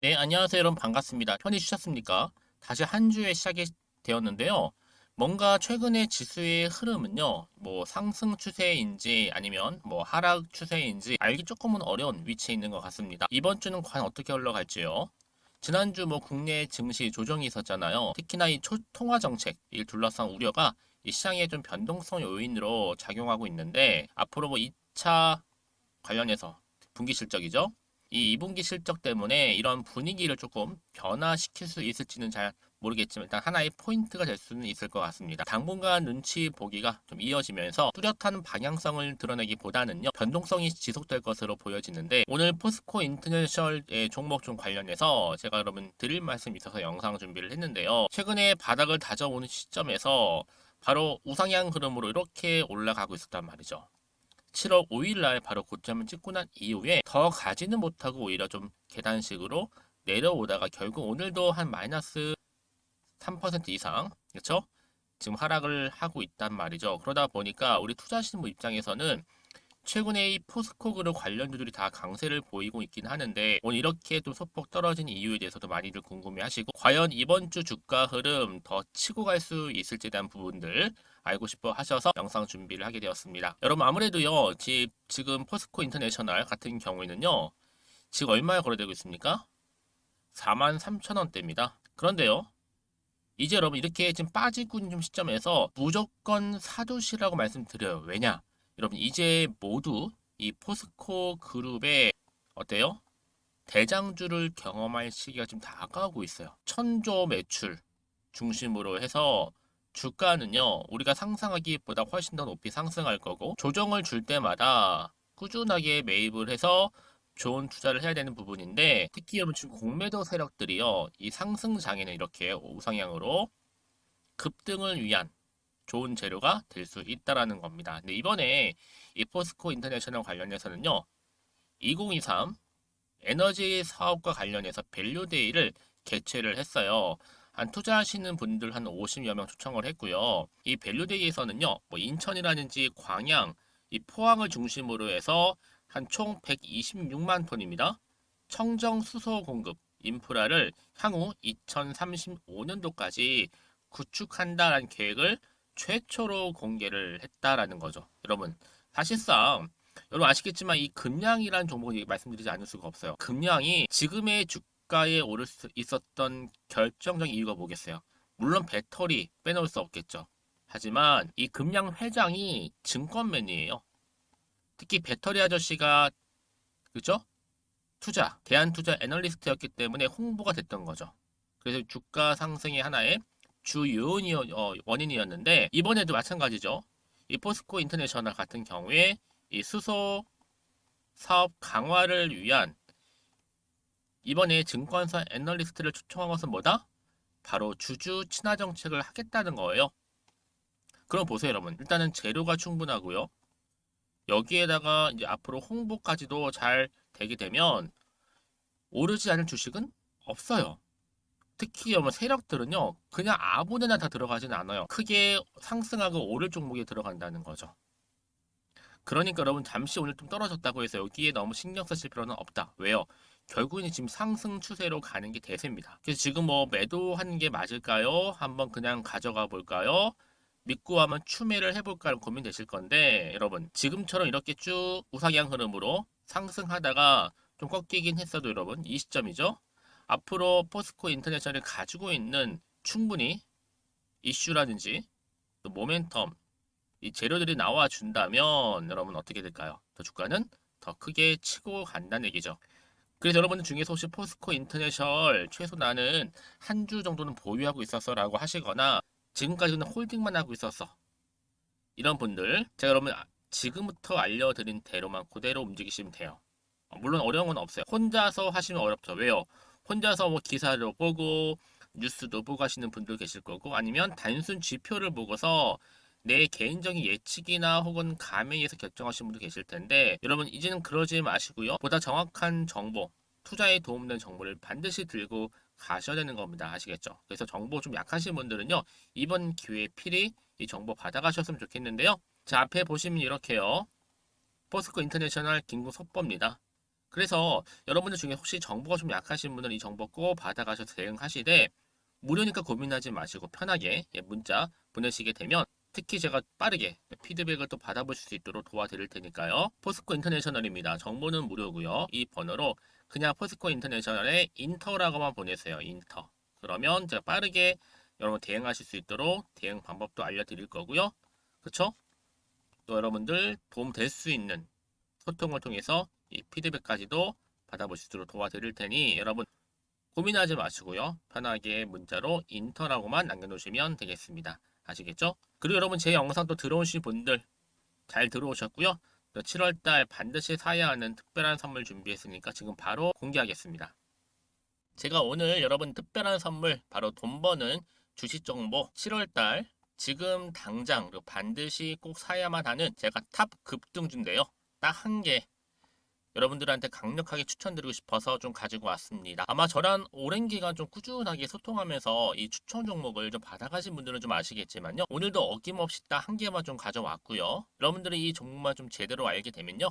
네, 안녕하세요, 여러분. 반갑습니다. 편히 쉬셨습니까? 다시 한 주의 시작이 되었는데요. 뭔가 최근에 지수의 흐름은요, 뭐 상승 추세인지 아니면 뭐 하락 추세인지 알기 조금은 어려운 위치에 있는 것 같습니다. 이번 주는 과연 어떻게 흘러갈지요? 지난주 뭐 국내 증시 조정이 있었잖아요. 특히나 이 통화 정책을 둘러싼 우려가 이 시장의 좀 변동성 요인으로 작용하고 있는데 앞으로 뭐 2차 관련해서 분기 실적이죠. 이 2분기 실적 때문에 이런 분위기를 조금 변화시킬 수 있을지는 잘 모르겠지만 일단 하나의 포인트가 될 수는 있을 것 같습니다. 당분간 눈치 보기가 좀 이어지면서 뚜렷한 방향성을 드러내기보다는요, 변동성이 지속될 것으로 보여지는데 오늘 포스코 인터내셔널의 종목 좀 관련해서 제가 여러분 드릴 말씀이 있어서 영상 준비를 했는데요. 최근에 바닥을 다져오는 시점에서 바로 우상향 흐름으로 이렇게 올라가고 있었단 말이죠. 7월 5일 날 바로 고점을 찍고 난 이후에 더 가지는 못하고 오히려 좀 계단식으로 내려오다가 결국 오늘도 한 마이너스 3% 이상, 그렇죠? 지금 하락을 하고 있단 말이죠. 그러다 보니까 우리 투자하시는 분 입장에서는 최근에 이 포스코그룹 관련주들이 다 강세를 보이고 있긴 하는데 오늘 이렇게 또 소폭 떨어진 이유에 대해서도 많이들 궁금해하시고 과연 이번 주 주가 흐름 더 치고 갈 수 있을지에 대한 부분들 알고 싶어 하셔서 영상 준비를 하게 되었습니다. 여러분 아무래도요 지금 포스코 인터내셔널 같은 경우에는요 지금 얼마에 거래되고 있습니까? 43,000원대입니다. 그런데요 이제 여러분 이렇게 지금 빠지고 있는 시점에서 무조건 사두시라고 말씀드려요. 왜냐? 여러분 이제 모두 이 포스코 그룹의 어때요? 대장주를 경험할 시기가 지금 다가오고 있어요. 천조 매출 중심으로 해서 주가는요, 우리가 상상하기보다 훨씬 더 높이 상승할 거고, 조정을 줄 때마다 꾸준하게 매입을 해서 좋은 투자를 해야 되는 부분인데, 특히 여러분 지금 공매도 세력들이요, 이 상승 장에는 이렇게 우상향으로 급등을 위한 좋은 재료가 될 수 있다라는 겁니다. 근데 이번에 이 포스코 인터내셔널 관련해서는요, 2023 에너지 사업과 관련해서 밸류데이를 개최를 했어요. 한 투자하시는 분들 한 50여 명 초청을 했고요. 이 밸류데이에서는요, 뭐 인천이라든지 광양, 이 포항을 중심으로 해서 한 총 126만 톤입니다. 청정 수소 공급 인프라를 향후 2035년도까지 구축한다라는 계획을 최초로 공개를 했다라는 거죠. 여러분, 사실상 여러분 아시겠지만 이 금양이라는 종목을 말씀드리지 않을 수가 없어요. 금양이 지금의 주가에 오를 수 있었던 결정적인 이유가 뭐겠어요? 물론 배터리 빼놓을 수 없겠죠. 하지만 이 금양 회장이 증권맨이에요. 특히 배터리 아저씨가 그죠? 대한투자 애널리스트였기 때문에 홍보가 됐던 거죠. 그래서 주가 상승의 하나의 주 원인이었는데 이번에도 마찬가지죠. 이 포스코 인터내셔널 같은 경우에 이 수소 사업 강화를 위한 이번에 증권사 애널리스트를 초청한 것은 뭐다? 바로 주주 친화 정책을 하겠다는 거예요. 그럼 보세요, 여러분. 일단은 재료가 충분하고요. 여기에다가 이제 앞으로 홍보까지도 잘 되게 되면 오르지 않을 주식은 없어요. 특히 여러분 세력들은요, 그냥 아무데나 다 들어가진 않아요. 크게 상승하고 오를 종목에 들어간다는 거죠. 그러니까 여러분 잠시 오늘 좀 떨어졌다고 해서 여기에 너무 신경 쓰실 필요는 없다. 왜요? 결국은 지금 상승 추세로 가는 게 대세입니다. 그래서 지금 뭐 매도하는 게 맞을까요? 한번 그냥 가져가 볼까요? 믿고 한번 추매를 해볼까 고민되실 건데 여러분 지금처럼 이렇게 쭉 우상향 흐름으로 상승하다가 좀 꺾이긴 했어도 여러분 이 시점이죠. 앞으로 포스코 인터내셔널이 가지고 있는 충분히 이슈라든지 또 모멘텀 이 재료들이 나와 준다면 여러분 어떻게 될까요? 더 주가는 더 크게 치고 간다는 얘기죠. 그래서 여러분들 중에서 혹시 포스코 인터내셔널 최소 나는 한 주 정도는 보유하고 있었어 라고 하시거나 지금까지는 홀딩만 하고 있었어 이런 분들 제가 여러분 지금부터 알려드린 대로만 그대로 움직이시면 돼요. 물론 어려운 건 없어요. 혼자서 하시면 어렵죠. 왜요? 혼자서 뭐 기사를 보고 뉴스도 보고 하시는 분들 계실 거고 아니면 단순 지표를 보고서 내 개인적인 예측이나 혹은 감에 의해서 결정하시는 분도 계실 텐데 여러분 이제는 그러지 마시고요. 보다 정확한 정보, 투자에 도움되는 정보를 반드시 들고 가셔야 되는 겁니다. 아시겠죠? 그래서 정보 좀 약하신 분들은요. 이번 기회에 필히 이 정보 받아가셨으면 좋겠는데요. 자, 앞에 보시면 이렇게요. 포스코 인터내셔널 긴급 속보입니다. 그래서 여러분들 중에 혹시 정보가 좀 약하신 분은 이 정보 꼭 받아가셔서 대응하시되 무료니까 고민하지 마시고 편하게 문자 보내시게 되면 특히 제가 빠르게 피드백을 또 받아보실 수 있도록 도와드릴 테니까요. 포스코 인터내셔널입니다. 정보는 무료고요. 이 번호로 그냥 포스코 인터내셔널에 인터라고만 보내세요. 인터. 그러면 제가 빠르게 여러분 대응하실 수 있도록 대응 방법도 알려드릴 거고요. 그쵸? 또 여러분들 도움 될 수 있는 소통을 통해서 이 피드백까지도 받아보실 수 있도록 도와드릴 테니 여러분 고민하지 마시고요. 편하게 문자로 인터라고만 남겨놓으시면 되겠습니다. 아시겠죠? 그리고 여러분 제 영상 또 들어오신 분들 잘 들어오셨고요. 7월달 반드시 사야 하는 특별한 선물 준비했으니까 지금 바로 공개하겠습니다. 제가 오늘 여러분 특별한 선물 바로 돈 버는 주식 정보 7월달 지금 당장 반드시 꼭 사야만 하는 제가 탑 급등주인데요. 딱 한 개 여러분들한테 강력하게 추천드리고 싶어서 좀 가지고 왔습니다. 아마 저랑 오랜 기간 좀 꾸준하게 소통하면서 이 추천 종목을 좀 받아가신 분들은 좀 아시겠지만요. 오늘도 어김없이 딱 한 개만 좀 가져왔고요. 여러분들이 이 종목만 좀 제대로 알게 되면요.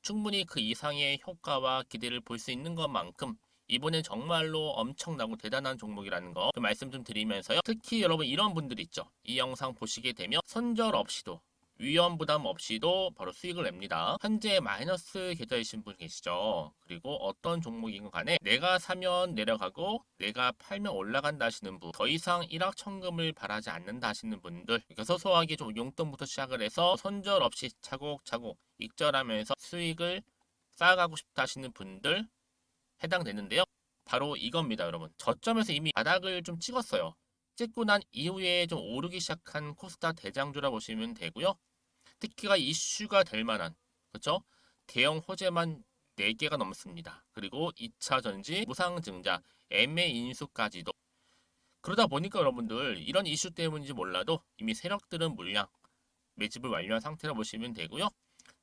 충분히 그 이상의 효과와 기대를 볼 수 있는 것만큼 이번엔 정말로 엄청나고 대단한 종목이라는 거 그 말씀 좀 드리면서요. 특히 여러분 이런 분들 있죠. 이 영상 보시게 되면 손절 없이도 위험 부담 없이도 바로 수익을 냅니다. 현재 마이너스 계좌이신 분 계시죠? 그리고 어떤 종목이건 간에 내가 사면 내려가고 내가 팔면 올라간다 하시는 분, 더 이상 일확천금을 바라지 않는다 하시는 분들, 이렇게 소소하게 좀 용돈부터 시작을 해서 손절 없이 차곡차곡 익절하면서 수익을 쌓아가고 싶다 하시는 분들 해당되는데요. 바로 이겁니다, 여러분. 저점에서 이미 바닥을 좀 찍었어요. 찍고 난 이후에 좀 오르기 시작한 코스닥 대장주라 보시면 되고요. 특히가 이슈가 될 만한 그렇죠? 대형 호재만 4개가 넘습니다. 그리고 2차 전지, 무상증자, 애매 인수까지도. 그러다 보니까 여러분들 이런 이슈 때문인지 몰라도 이미 세력들은 물량 매집을 완료한 상태라 보시면 되고요.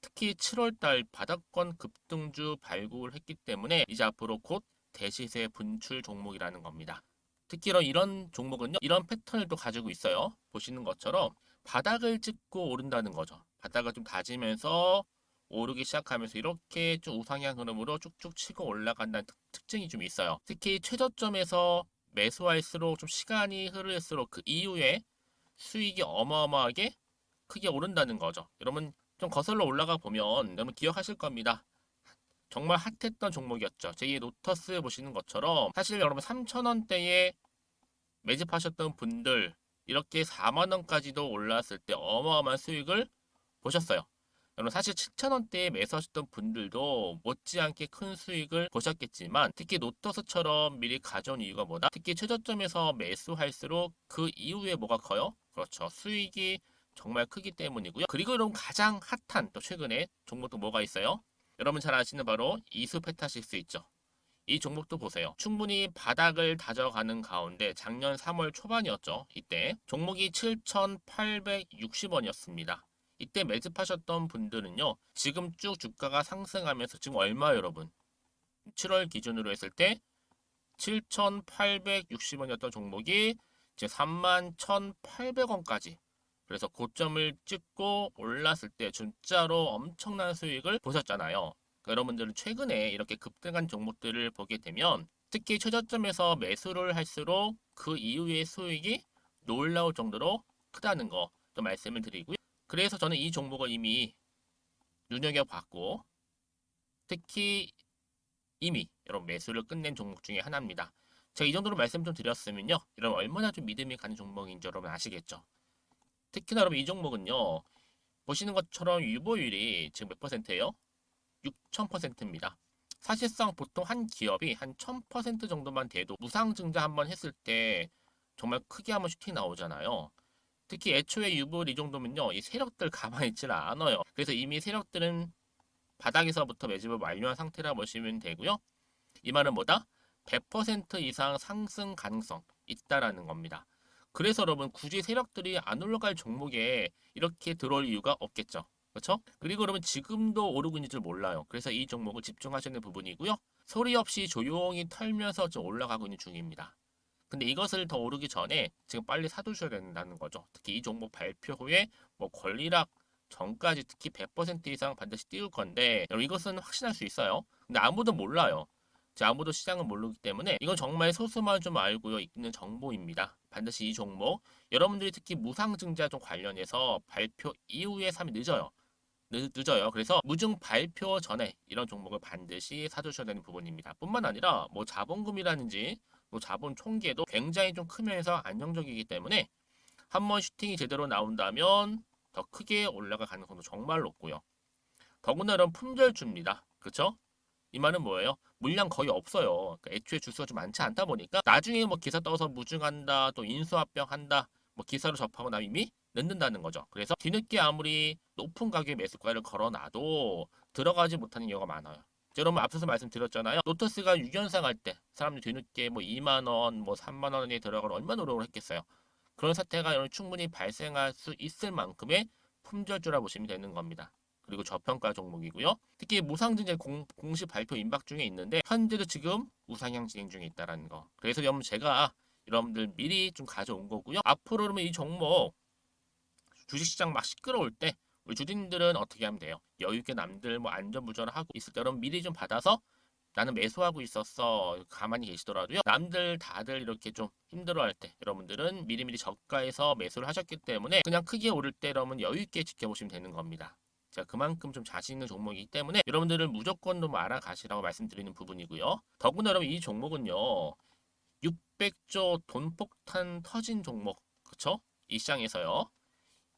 특히 7월달 바닥권 급등주 발굴을 했기 때문에 이제 앞으로 곧 대시세 분출 종목이라는 겁니다. 특히 이런 종목은요, 이런 패턴을 또 가지고 있어요. 보시는 것처럼 바닥을 찍고 오른다는 거죠. 바닥을 좀 다지면서 오르기 시작하면서 이렇게 좀 우상향 흐름으로 쭉쭉 치고 올라간다는 특징이 좀 있어요. 특히 최저점에서 매수할수록 좀 시간이 흐를수록 그 이후에 수익이 어마어마하게 크게 오른다는 거죠. 여러분 좀 거슬러 올라가 보면 여러분 기억하실 겁니다. 정말 핫했던 종목이었죠. 제2의 노터스 보시는 것처럼 사실 여러분 3,000원대에 매집하셨던 분들 이렇게 4만 원까지도 올랐을 때 어마어마한 수익을 보셨어요. 여러분 사실 7,000원대에 매수하셨던 분들도 못지않게 큰 수익을 보셨겠지만 특히 노터스처럼 미리 가져온 이유가 뭐다? 특히 최저점에서 매수할수록 그 이후에 뭐가 커요? 그렇죠. 수익이 정말 크기 때문이고요. 그리고 여러분 가장 핫한 또 최근에 종목도 뭐가 있어요? 여러분 잘 아시는 바로 이수페타식스 있죠. 이 종목도 보세요. 충분히 바닥을 다져가는 가운데 작년 3월 초반이었죠. 이때 종목이 7,860원이었습니다. 이때 매집하셨던 분들은요. 지금 쭉 주가가 상승하면서 지금 얼마 여러분? 7월 기준으로 했을 때 7,860원이었던 종목이 이제 31,800원까지 그래서 고점을 찍고 올랐을 때 진짜로 엄청난 수익을 보셨잖아요. 그러니까 여러분들은 최근에 이렇게 급등한 종목들을 보게 되면 특히 최저점에서 매수를 할수록 그 이후의 수익이 놀라울 정도로 크다는 거 또 말씀을 드리고요. 그래서 저는 이 종목을 이미 눈여겨봤고 특히 이미 여러분 매수를 끝낸 종목 중에 하나입니다. 제가 이 정도로 말씀 좀 드렸으면요. 여러분 얼마나 좀 믿음이 가는 종목인지 여러분 아시겠죠? 특히나 여러분 이 종목은요. 보시는 것처럼 유보율이 지금 몇 퍼센트예요? 6,000%입니다. 사실상 보통 한 기업이 한 1,000% 정도만 돼도 무상증자 한번 했을 때 정말 크게 한번 슈팅 나오잖아요. 특히 애초에 유보율 이 정도면요. 이 세력들 가만히 있질 않아요. 그래서 이미 세력들은 바닥에서부터 매집을 완료한 상태라 보시면 되고요. 이 말은 뭐다? 100% 이상 상승 가능성 있다라는 겁니다. 그래서 여러분 굳이 세력들이 안 올라갈 종목에 이렇게 들어올 이유가 없겠죠. 그렇죠? 그리고 여러분 지금도 오르고 있는 줄 몰라요. 그래서 이 종목을 집중하시는 부분이고요. 소리 없이 조용히 털면서 좀 올라가고 있는 중입니다. 근데 이것을 더 오르기 전에 지금 빨리 사두셔야 된다는 거죠. 특히 이 종목 발표 후에 뭐 권리락 전까지 특히 100% 이상 반드시 띄울 건데 여러분 이것은 확신할 수 있어요. 근데 아무도 몰라요. 아무도 시장을 모르기 때문에 이건 정말 소수만 좀 알고 있는 정보입니다. 반드시 이 종목 여러분들이 특히 무상증자 좀 관련해서 발표 이후에 사면 늦어요. 늦어요. 그래서 무증 발표 전에 이런 종목을 반드시 사두셔야 되는 부분입니다. 뿐만 아니라 뭐 자본금이라든지 뭐 자본 총계도 굉장히 좀 크면서 안정적이기 때문에 한번 슈팅이 제대로 나온다면 더 크게 올라갈 가능성도 정말 높고요. 더구나 이런 품절주입니다. 그렇죠? 이 말은 뭐예요? 물량 거의 없어요. 그러니까 애초에 주수가 좀 많지 않다 보니까 나중에 뭐 기사 떠서 무증한다, 또 인수합병한다, 뭐 기사로 접하고 나면 이미 늦는다는 거죠. 그래서 뒤늦게 아무리 높은 가격의 매수가를 걸어놔도 들어가지 못하는 경우가 많아요. 여러분 앞서서 말씀드렸잖아요. 로터스가 6연상 할 때 사람들이 뒤늦게 뭐 2만 원, 뭐 3만 원에 들어가면 얼마나 노력을 했겠어요. 그런 사태가 충분히 발생할 수 있을 만큼의 품절주라 보시면 되는 겁니다. 그리고 저평가 종목이고요. 특히 무상증자 공시 발표 임박 중에 있는데 현재도 지금 우상향 진행 중에 있다는 거. 그래서 여러분 제가 여러분들 미리 좀 가져온 거고요. 앞으로 그러면 이 종목 주식시장 막 시끄러울 때 우리 주주님들은 어떻게 하면 돼요? 여유있게 남들 뭐 안전부전을 하고 있을 때 여러분 미리 좀 받아서 나는 매수하고 있었어 가만히 계시더라도요. 남들 다들 이렇게 좀 힘들어할 때 여러분들은 미리미리 저가에서 매수를 하셨기 때문에 그냥 크게 오를 때 여러분 여유있게 지켜보시면 되는 겁니다. 제가 그만큼 좀 자신 있는 종목이기 때문에 여러분들은 무조건 좀 알아가시라고 말씀드리는 부분이고요. 더구나 여러분 이 종목은요. 600조 돈폭탄 터진 종목 그쵸? 이 시장에서요.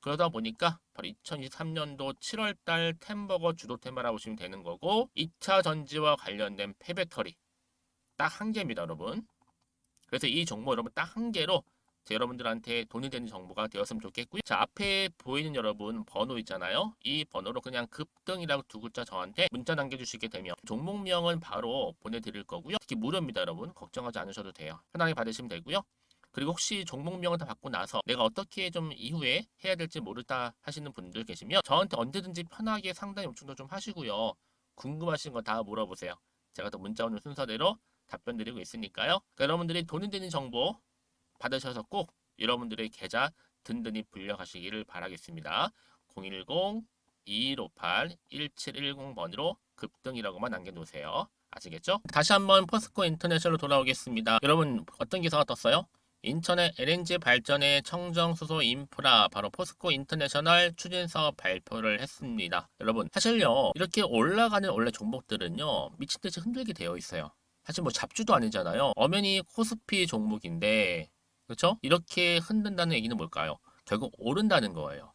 그러다 보니까 바로 2023년도 7월달 템버거 주도 테마라고 보시면 되는 거고 2차 전지와 관련된 폐배터리 딱 한 개입니다 여러분. 그래서 이 정보 여러분 딱 한 개로 여러분들한테 돈이 되는 정보가 되었으면 좋겠고요. 자 앞에 보이는 여러분 번호 있잖아요. 이 번호로 그냥 급등이라고 두 글자 저한테 문자 남겨주시게 되면 종목명은 바로 보내드릴 거고요. 특히 무료입니다 여러분. 걱정하지 않으셔도 돼요. 편하게 받으시면 되고요. 그리고 혹시 종목명을 다 받고 나서 내가 어떻게 좀 이후에 해야 될지 모르다 하시는 분들 계시면 저한테 언제든지 편하게 상담 요청도 좀 하시고요. 궁금하신 거 다 물어보세요. 제가 또 문자 오는 순서대로 답변 드리고 있으니까요. 그러니까 여러분들이 돈이 되는 정보 받으셔서 꼭 여러분들의 계좌 든든히 불려가시기를 바라겠습니다. 010-2158-1710번으로 급등이라고만 남겨놓으세요. 아시겠죠? 다시 한번 포스코 인터내셔널로 돌아오겠습니다. 여러분 어떤 기사가 떴어요? 인천의 LNG 발전의 청정수소 인프라 바로 포스코 인터내셔널 추진사업 발표를 했습니다. 여러분 사실요 이렇게 올라가는 원래 종목들은요 미친듯이 흔들게 되어 있어요. 사실 뭐 잡주도 아니잖아요. 엄연히 코스피 종목인데 그렇죠? 이렇게 흔든다는 얘기는 뭘까요? 결국 오른다는 거예요.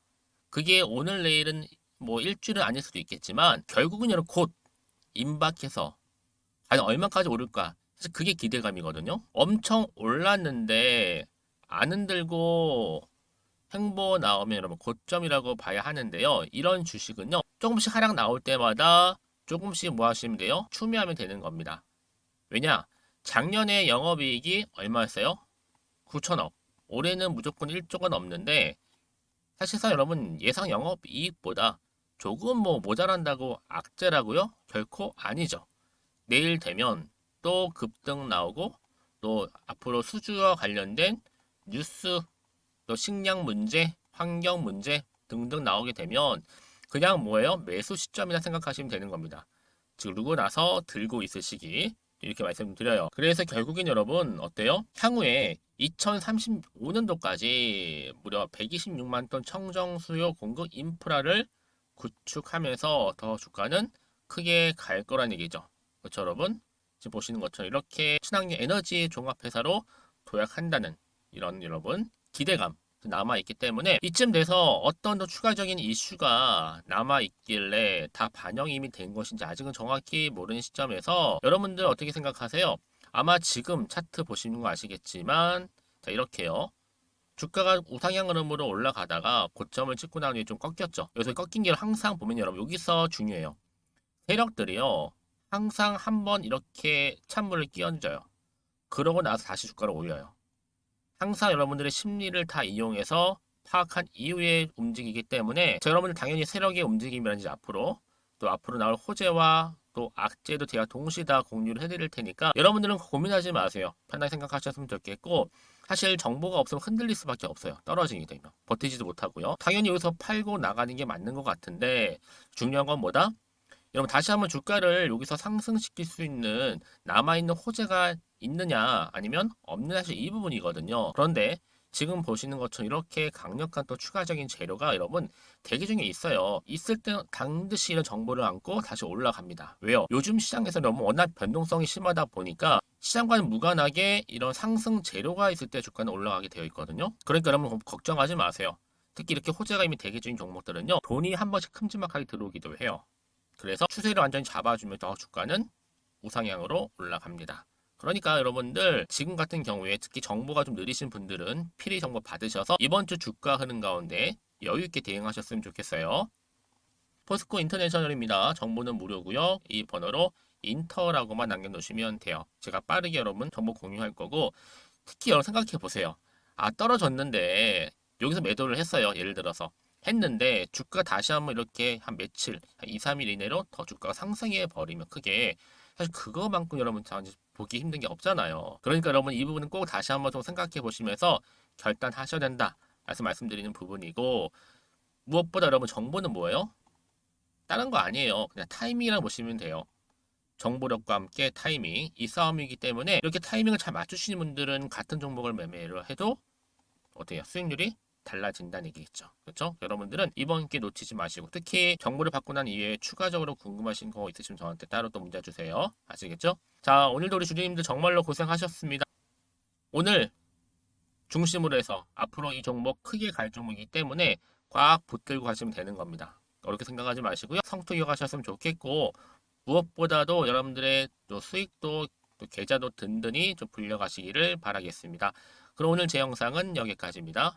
그게 오늘 내일은 뭐 일주일은 아닐 수도 있겠지만 결국은 여러분 곧 임박해서 과연 얼마까지 오를까? 사실 그게 기대감이거든요. 엄청 올랐는데 안 흔들고 횡보 나오면 여러분 고점이라고 봐야 하는데요. 이런 주식은요. 조금씩 하락 나올 때마다 조금씩 뭐 하시면 돼요? 추미하면 되는 겁니다. 왜냐? 작년에 영업이익이 얼마였어요? 9천억. 올해는 무조건 1조가 넘는데 사실상 여러분 예상 영업이익보다 조금 뭐 모자란다고 악재라고요? 결코 아니죠. 내일 되면 또 급등 나오고 또 앞으로 수주와 관련된 뉴스 또 식량 문제, 환경 문제 등등 나오게 되면 그냥 뭐예요? 매수 시점이라 생각하시면 되는 겁니다. 즉 누구 나서 들고 있을 시기 이렇게 말씀드려요. 그래서 결국엔 여러분 어때요? 향후에 2035년도까지 무려 126만 톤 청정 수요 공급 인프라를 구축하면서 더 주가는 크게 갈 거란 얘기죠. 그렇죠, 여러분? 지금 보시는 것처럼 이렇게 친환경 에너지 종합회사로 도약한다는 이런 여러분 기대감 남아있기 때문에 이쯤 돼서 어떤 더 추가적인 이슈가 남아있길래 다 반영이 이미 된 것인지 아직은 정확히 모르는 시점에서 여러분들 어떻게 생각하세요? 아마 지금 차트 보시는 거 아시겠지만 자 이렇게요. 주가가 우상향 흐름으로 올라가다가 고점을 찍고 나니 좀 꺾였죠. 여기서 꺾인 게 항상 보면 여러분 여기서 중요해요. 세력들이요. 항상 한번 이렇게 찬물을 끼얹어요. 그러고 나서 다시 주가를 올려요. 항상 여러분들의 심리를 다 이용해서 파악한 이후에 움직이기 때문에 여러분들 당연히 세력의 움직임이라든지 앞으로 또 앞으로 나올 호재와 또 악재도 제가 동시에 다 공유를 해드릴 테니까 여러분들은 고민하지 마세요. 편하게 생각하셨으면 좋겠고 사실 정보가 없으면 흔들릴 수밖에 없어요. 떨어지게 되면 버티지도 못하고요. 당연히 여기서 팔고 나가는 게 맞는 것 같은데 중요한 건 뭐다? 여러분 다시 한번 주가를 여기서 상승시킬 수 있는 남아있는 호재가 있느냐 아니면 없느냐 사실 이 부분이거든요. 그런데 지금 보시는 것처럼 이렇게 강력한 또 추가적인 재료가 여러분 대기 중에 있어요. 있을 때 반드시 이런 정보를 안고 다시 올라갑니다. 왜요? 요즘 시장에서 너무 워낙 변동성이 심하다 보니까 시장과는 무관하게 이런 상승 재료가 있을 때 주가는 올라가게 되어 있거든요. 그러니까 여러분 걱정하지 마세요. 특히 이렇게 호재가 이미 대기 중인 종목들은요, 돈이 한 번씩 큼지막하게 들어오기도 해요. 그래서 추세를 완전히 잡아주면서 주가는 우상향으로 올라갑니다. 그러니까 여러분들 지금 같은 경우에 특히 정보가 좀 느리신 분들은 필히 정보 받으셔서 이번 주 주가 흐름 가운데 여유 있게 대응하셨으면 좋겠어요. 포스코 인터내셔널입니다. 정보는 무료고요. 이 번호로 인터라고만 남겨놓으시면 돼요. 제가 빠르게 여러분 정보 공유할 거고 특히 여러분 생각해 보세요. 아 떨어졌는데 여기서 매도를 했어요. 예를 들어서 했는데 주가 다시 한번 이렇게 한 며칠, 한 2, 3일 이내로 더 주가가 상승해 버리면 크게 사실 그거만큼 여러분 보기 힘든 게 없잖아요. 그러니까 여러분 이 부분은 꼭 다시 한번 좀 생각해 보시면서 결단하셔야 된다. 말씀드리는 부분이고 무엇보다 여러분 정보는 뭐예요? 다른 거 아니에요. 그냥 타이밍이라고 보시면 돼요. 정보력과 함께 타이밍 이 싸움이기 때문에 이렇게 타이밍을 잘 맞추시는 분들은 같은 종목을 매매를 해도 어때요? 수익률이 달라진다는 얘기겠죠. 그렇죠? 여러분들은 이번 기회 놓치지 마시고 특히 정보를 받고 난 이후에 추가적으로 궁금하신 거 있으시면 저한테 따로 또 문자 주세요. 아시겠죠? 자, 오늘도 우리 주주님들 정말로 고생하셨습니다. 오늘 중심으로 해서 앞으로 이 종목 크게 갈 종목이기 때문에 꽉 붙들고 가시면 되는 겁니다. 어렵게 생각하지 마시고요. 성투 이어가셨으면 좋겠고 무엇보다도 여러분들의 또 수익도 또 계좌도 든든히 좀 불려가시기를 바라겠습니다. 그럼 오늘 제 영상은 여기까지입니다.